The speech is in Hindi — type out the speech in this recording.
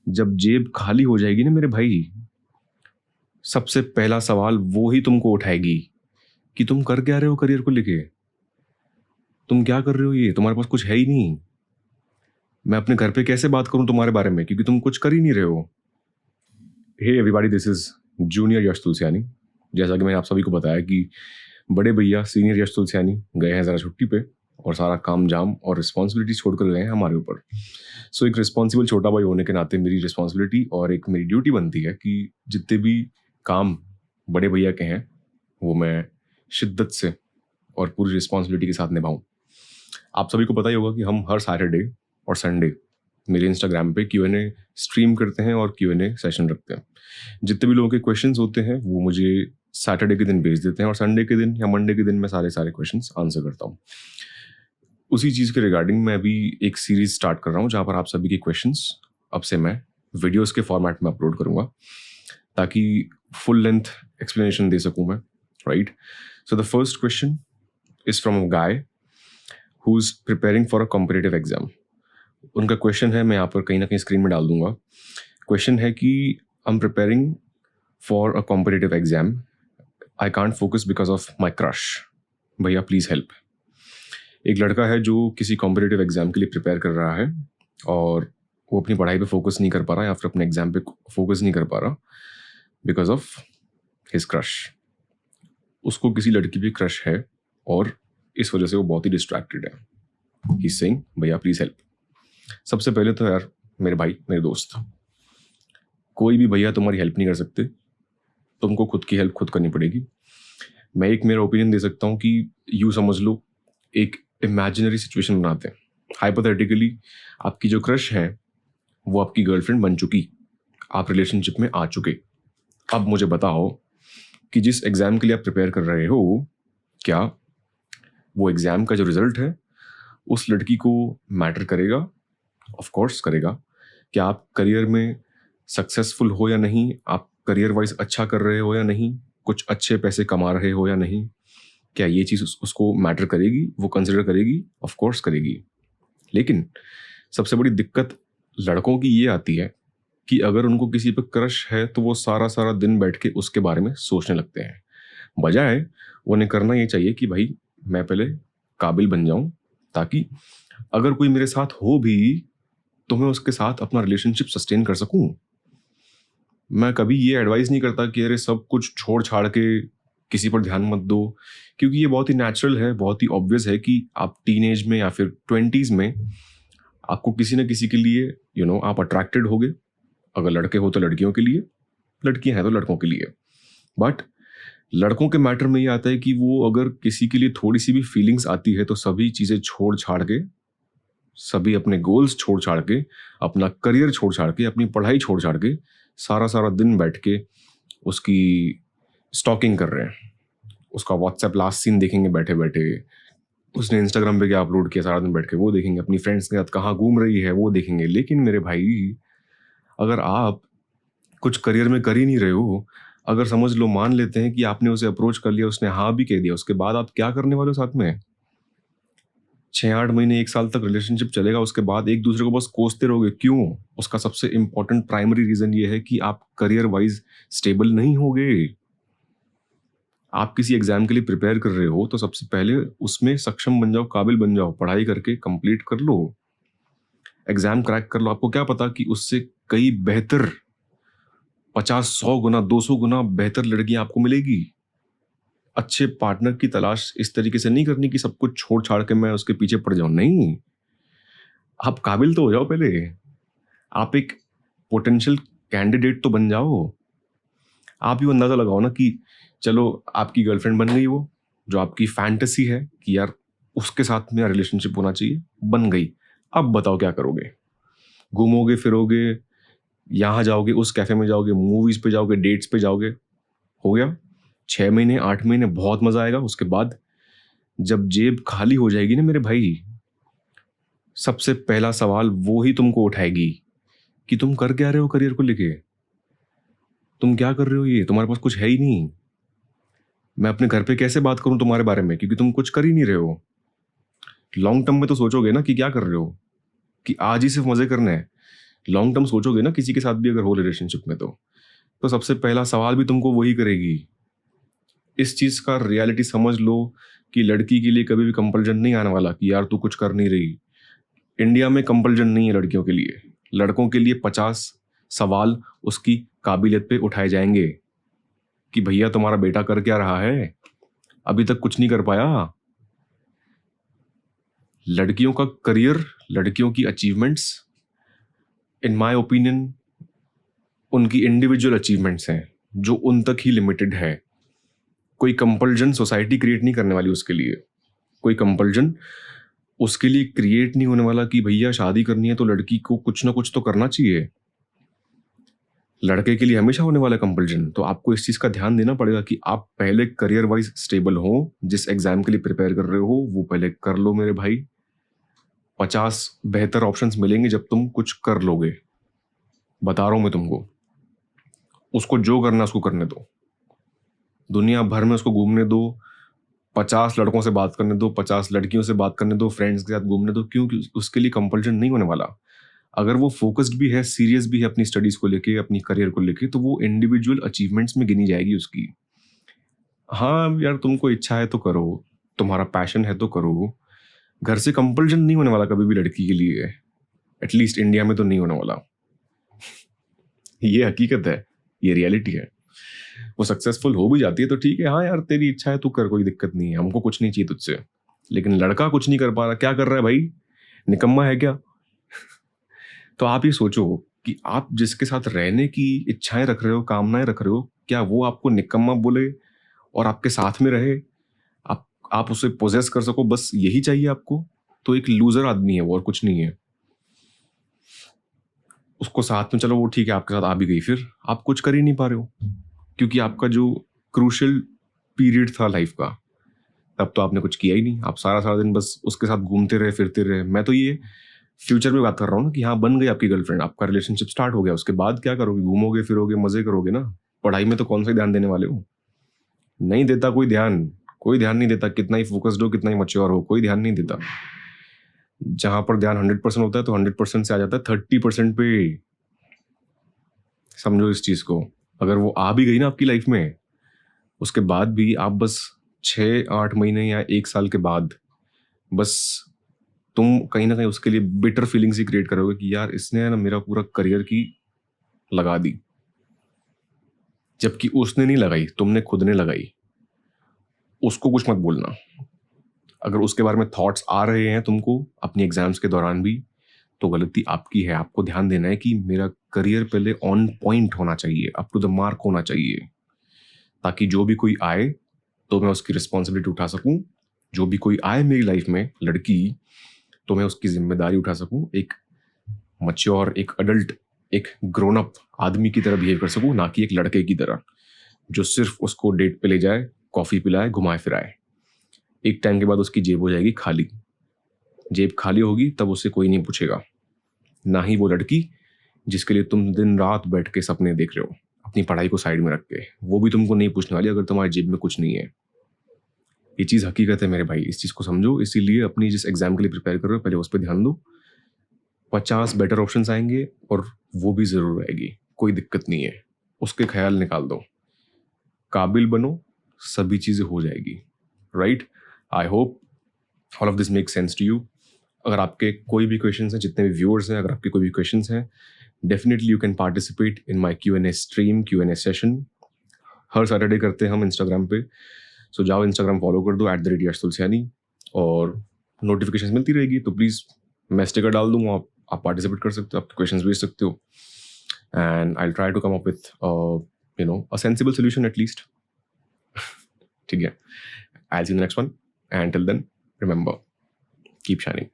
जब जेब खाली हो जाएगी ना मेरे भाई, सबसे पहला सवाल वो ही तुमको उठाएगी कि तुम कर क्या रहे हो करियर को लेके। तुम क्या कर रहे हो, ये तुम्हारे पास कुछ है ही नहीं। मैं अपने घर पे कैसे बात करूं तुम्हारे बारे में, क्योंकि तुम कुछ कर ही नहीं रहे हो। Hey everybody, this is junior Yash Tulsiani. जैसा कि मैंने आप सभी को बताया कि बड़े भैया सीनियर यश तुलसियानी गए हैं ज़रा छुट्टी पे, और सारा काम जाम और रिस्पॉन्सिबिलिटी छोड़कर गए हैं हमारे ऊपर। सो एक रिस्पॉन्सिबल छोटा भाई होने के नाते मेरी रिस्पॉन्सिबिलिटी और एक मेरी ड्यूटी बनती है कि जितने भी काम बड़े भैया के हैं वो मैं शिद्दत से और पूरी रिस्पॉन्सिबिलिटी के साथ निभाऊं। आप सभी को पता ही होगा कि हम हर सैटरडे और संडे मेरे इंस्टाग्राम पे Q&A स्ट्रीम करते हैं और Q&A सेशन रखते हैं। जितने भी लोगों के क्वेश्चंस होते हैं वो मुझे सैटरडे के दिन भेज देते हैं, और संडे के दिन या मंडे के दिन मैं सारे क्वेश्चंस आंसर करता हूँ। उसी चीज़ के रिगार्डिंग मैं अभी एक सीरीज स्टार्ट कर रहा हूँ जहाँ पर आप सभी के क्वेश्चंस अब से मैं वीडियोस के फॉर्मेट में अपलोड करूँगा, ताकि फुल लेंथ एक्सप्लेनेशन दे सकूँ मैं, right. So the first question is from a guy who is preparing for a competitive exam. उनका क्वेश्चन है, मैं यहाँ पर कहीं ना कहीं स्क्रीन में डाल दूंगा। क्वेश्चन है कि I am preparing for a competitive exam, I can't focus because of my crush, भैया प्लीज़ हेल्प। एक लड़का है जो किसी कॉम्पिटिटिव एग्जाम के लिए प्रिपेयर कर रहा है और वो अपनी पढ़ाई पे फोकस नहीं कर पा रहा या फिर अपने एग्जाम पे फोकस नहीं कर पा रहा बिकॉज ऑफ हिज क्रश। उसको किसी लड़की पे क्रश है और इस वजह से वो बहुत ही डिस्ट्रैक्टेड है। ही इज सेइंग भैया प्लीज़ हेल्प। सबसे पहले तो यार मेरे भाई, मेरे दोस्त, कोई भी भैया तुम्हारी हेल्प नहीं कर सकते, तुमको खुद की हेल्प खुद करनी पड़ेगी। मैं एक मेरा ओपिनियन दे सकता हूँ कि यूँ समझ लो, एक इमेजिनरी सिचुएशन बनाते हैं। हाइपोथेटिकली आपकी जो क्रश है वो आपकी गर्लफ्रेंड बन चुकी, आप रिलेशनशिप में आ चुके। अब मुझे बताओ कि जिस एग्ज़ाम के लिए आप प्रिपेयर कर रहे हो, क्या वो एग्ज़ाम का जो रिजल्ट है उस लड़की को मैटर करेगा? ऑफ कोर्स करेगा। क्या आप करियर में सक्सेसफुल हो या नहीं, आप करियर वाइज अच्छा कर रहे हो या नहीं, कुछ अच्छे पैसे कमा रहे हो या नहीं, क्या ये चीज़ उसको मैटर करेगी, वो कंसिडर करेगी? ऑफ कोर्स करेगी। लेकिन सबसे बड़ी दिक्कत लड़कों की ये आती है कि अगर उनको किसी पर क्रश है तो वो सारा दिन बैठ के उसके बारे में सोचने लगते हैं, बजाय उन्हें करना ये चाहिए कि भाई मैं पहले काबिल बन जाऊं, ताकि अगर कोई मेरे साथ हो भी तो मैं उसके साथ अपना रिलेशनशिप सस्टेन कर सकूं। मैं कभी ये एडवाइस नहीं करता कि अरे सब कुछ छोड़ छाड़ के किसी पर ध्यान मत दो, क्योंकि ये बहुत ही नेचुरल है, बहुत ही ऑब्वियस है कि आप टीनेज में या फिर 20s में आपको किसी न किसी के लिए आप अट्रैक्टेड होगे। अगर लड़के हो तो लड़कियों के लिए, लड़कियां हैं तो लड़कों के लिए। बट लड़कों के मैटर में ये आता है कि वो अगर किसी के लिए थोड़ी सी भी फीलिंग्स आती है तो सभी चीज़ें छोड़ छाड़ के, सभी अपने गोल्स छोड़ छाड़ के, अपना करियर छोड़ छाड़ के, अपनी पढ़ाई छोड़ छाड़ के सारा दिन बैठ के उसकी स्टॉकिंग कर रहे हैं। उसका व्हाट्सएप लास्ट सीन देखेंगे बैठे बैठे, उसने इंस्टाग्राम पे क्या अपलोड किया सारा दिन बैठ के वो देखेंगे, अपनी फ्रेंड्स के साथ कहाँ घूम रही है वो देखेंगे। लेकिन मेरे भाई, अगर आप कुछ करियर में कर ही नहीं रहे हो, अगर समझ लो मान लेते हैं कि आपने उसे अप्रोच कर लिया, उसने हाँ भी कह दिया, उसके बाद आप क्या करने वाले हो साथ में? 6-8 महीने 1 साल तक रिलेशनशिप चलेगा, उसके बाद एक दूसरे को बस कोसते रहोगे। क्यों? उसका सबसे इंपॉर्टेंट प्राइमरी रीजन ये है कि आप करियर वाइज स्टेबल नहीं होगे। आप किसी एग्जाम के लिए प्रिपेयर कर रहे हो तो सबसे पहले उसमें सक्षम बन जाओ, काबिल बन जाओ, पढ़ाई करके कंप्लीट कर लो, एग्जाम क्रैक कर लो। आपको क्या पता कि उससे कई बेहतर 50-100 गुना 200 गुना बेहतर लड़कियां आपको मिलेगी। अच्छे पार्टनर की तलाश इस तरीके से नहीं करनी कि सब कुछ छोड़ छाड़ के मैं उसके पीछे पड़ जाऊं। नहीं, आप काबिल तो हो जाओ पहले, आप एक पोटेंशियल कैंडिडेट तो बन जाओ। आप ही अंदाजा लगाओ ना कि चलो आपकी गर्लफ्रेंड बन गई, वो जो आपकी फैंटेसी है कि यार उसके साथ मेरा रिलेशनशिप होना चाहिए, बन गई। अब बताओ क्या करोगे? घूमोगे फिरोगे, यहाँ जाओगे, उस कैफे में जाओगे, मूवीज पे जाओगे, डेट्स पे जाओगे, हो गया। 6 महीने 8 महीने बहुत मजा आएगा। उसके बाद जब जेब खाली हो जाएगी ना मेरे भाई, सबसे पहला सवाल वो ही तुमको उठाएगी कि तुम कर क्या रहे हो करियर को लेके। तुम क्या कर रहे हो, ये तुम्हारे पास कुछ है ही नहीं। मैं अपने घर पे कैसे बात करूं तुम्हारे बारे में, क्योंकि तुम कुछ कर ही नहीं रहे हो। लॉन्ग टर्म में तो सोचोगे ना कि क्या कर रहे हो, कि आज ही सिर्फ मजे करने हैं। लॉन्ग टर्म सोचोगे ना किसी के साथ भी अगर हो रिलेशनशिप में, तो सबसे पहला सवाल भी तुमको वही करेगी। इस चीज़ का रियलिटी समझ लो कि लड़की के लिए कभी भी कंपल्जन नहीं आने वाला कि यार तू कुछ कर नहीं रही। इंडिया में कंपल्जन नहीं है लड़कियों के लिए। लड़कों के लिए 50 सवाल उसकी काबिलियत पे उठाए जाएंगे कि भैया तुम्हारा बेटा कर क्या रहा है, अभी तक कुछ नहीं कर पाया। लड़कियों का करियर, लड़कियों की अचीवमेंट्स, इन माय ओपिनियन उनकी इंडिविजुअल अचीवमेंट्स हैं जो उन तक ही लिमिटेड है। कोई कंपल्जन सोसाइटी क्रिएट नहीं करने वाली उसके लिए। कोई कंपल्जन उसके लिए क्रिएट नहीं होने वाला कि भैया शादी करनी है तो लड़की को कुछ ना कुछ तो करना चाहिए। लड़के के लिए हमेशा होने वाला कंपल्जन। तो आपको इस चीज़ का ध्यान देना पड़ेगा कि आप पहले करियर वाइज स्टेबल हो। जिस एग्जाम के लिए प्रिपेयर कर रहे हो वो पहले कर लो मेरे भाई। 50 बेहतर ऑप्शंस मिलेंगे जब तुम कुछ कर लोगे, बता रहा हूं मैं तुमको। उसको जो करना उसको करने दो, दुनिया भर में उसको घूमने दो, 50 लड़कों से बात करने दो, 50 लड़कियों से बात करने दो, फ्रेंड्स के साथ घूमने दो, क्योंकि उसके लिए कंपल्जन नहीं होने वाला। अगर वो फोकस्ड भी है, सीरियस भी है अपनी स्टडीज को लेके, अपनी करियर को लेके, तो वो इंडिविजुअल अचीवमेंट्स में गिनी जाएगी उसकी। हाँ यार तुमको इच्छा है तो करो, तुम्हारा पैशन है तो करो। घर से कंपल्जन नहीं होने वाला कभी भी लड़की के लिए, एटलीस्ट इंडिया में तो नहीं होने वाला। ये हकीकत है, ये रियलिटी है। वो सक्सेसफुल हो भी जाती है तो ठीक है, हाँ यार तेरी इच्छा है तू कर, कोई दिक्कत नहीं है, हमको कुछ नहीं चाहिए तुझसे। लेकिन लड़का कुछ नहीं कर पा रहा, क्या कर रहा है भाई, निकम्मा है क्या? तो आप ये सोचो कि आप जिसके साथ रहने की इच्छाएं रख रहे हो, कामनाएं रख रहे हो, क्या वो आपको निकम्मा बोले और आपके साथ में रहे, आप उसे पोजेस कर सको, बस यही चाहिए आपको? तो एक लूजर आदमी है वो, और कुछ नहीं है। उसको साथ में, चलो वो ठीक है आपके साथ आ भी गई, फिर आप कुछ कर ही नहीं पा रहे हो क्योंकि आपका जो क्रूशियल पीरियड था लाइफ का, तब तो आपने कुछ किया ही नहीं। आप सारा सारा दिन बस उसके साथ घूमते रहे, फिरते रहे। मैं तो ये फ्यूचर में बात कर रहा हूँ ना कि हाँ बन गई आपकी गर्लफ्रेंड, आपका रिलेशनशिप स्टार्ट हो गया, उसके बाद क्या करोगे? घूमोगे फिरोगे, मजे करोगे ना। पढ़ाई में तो कौन सा ध्यान देने वाले हो? नहीं देता कोई ध्यान, कोई ध्यान नहीं देता। कितना ही फोकस्ड हो, कितना ही मैच्योर हो, कोई ध्यान नहीं देता। जहां पर ध्यान 100% होता है तो 100% से आ जाता है 30% पे। समझो इस चीज को। अगर वो आ भी गई ना आपकी लाइफ में, उसके बाद भी आप बस 6-8 महीने या 1 साल के बाद बस तुम कहीं ना कहीं उसके लिए बिटर फीलिंग्स ही क्रिएट करोगे कि यार इसने ना मेरा पूरा करियर की लगा दी, जबकि उसने नहीं लगाई, तुमने खुद ने लगाई। उसको कुछ मत बोलना। अगर उसके बारे में थॉट्स आ रहे हैं तुमको अपनी एग्जाम्स के दौरान भी, तो गलती आपकी है। आपको ध्यान देना है कि मेरा करियर पहले ऑन पॉइंट होना चाहिए, अप टू द मार्क होना चाहिए, ताकि जो भी कोई आए तो मैं उसकी रिस्पॉन्सिबिलिटी उठा सकूं। जो भी कोई आए मेरी लाइफ में लड़की, तो मैं उसकी जिम्मेदारी उठा सकूं। एक मैच्योर, एक अडल्ट, एक ग्रोन अप आदमी की तरह बिहेव कर सकूं, ना कि एक लड़के की तरह जो सिर्फ उसको डेट पे ले जाए, कॉफी पिलाए, घुमाए फिराए। एक टाइम के बाद उसकी जेब हो जाएगी खाली। जेब खाली होगी तब उससे कोई नहीं पूछेगा, ना ही वो लड़की जिसके लिए तुम दिन रात बैठ के सपने देख रहे हो अपनी पढ़ाई को साइड में रख के, वो भी तुमको नहीं पूछने वाली अगर तुम्हारी जेब में कुछ नहीं है। ये चीज़ हकीकत है मेरे भाई, इस चीज़ को समझो। इसीलिए अपनी जिस एग्जाम के लिए प्रिपेयर कर रहे हो पहले उस पर ध्यान दो। 50 बेटर ऑप्शंस आएंगे और वो भी ज़रूर आएगी, कोई दिक्कत नहीं है, उसके ख्याल निकाल दो, काबिल बनो, सभी चीज़ें हो जाएगी। Right? I hope all of this make sense to you. अगर आपके कोई भी क्वेश्चन हैं, जितने भी व्यूअर्स हैं, अगर आपके कोई भी क्वेश्चन हैं, definitely you can participate in my Q&A stream, Q&A session. Her Saturday करते हैं हम इंस्टाग्राम पे। सो जाओ इंस्टाग्राम फॉलो कर दो @यश और नोटिफिकेशन मिलती रहेगी। तो प्लीज़ मैं स्टिकर डाल दूंगा, आप पार्टिसिपेट कर सकते हो, आपके क्वेश्चन भेज सकते हो, and I try to come up with a sensible solution at least. ठीक है, I see the next one, and till then remember, keep shining.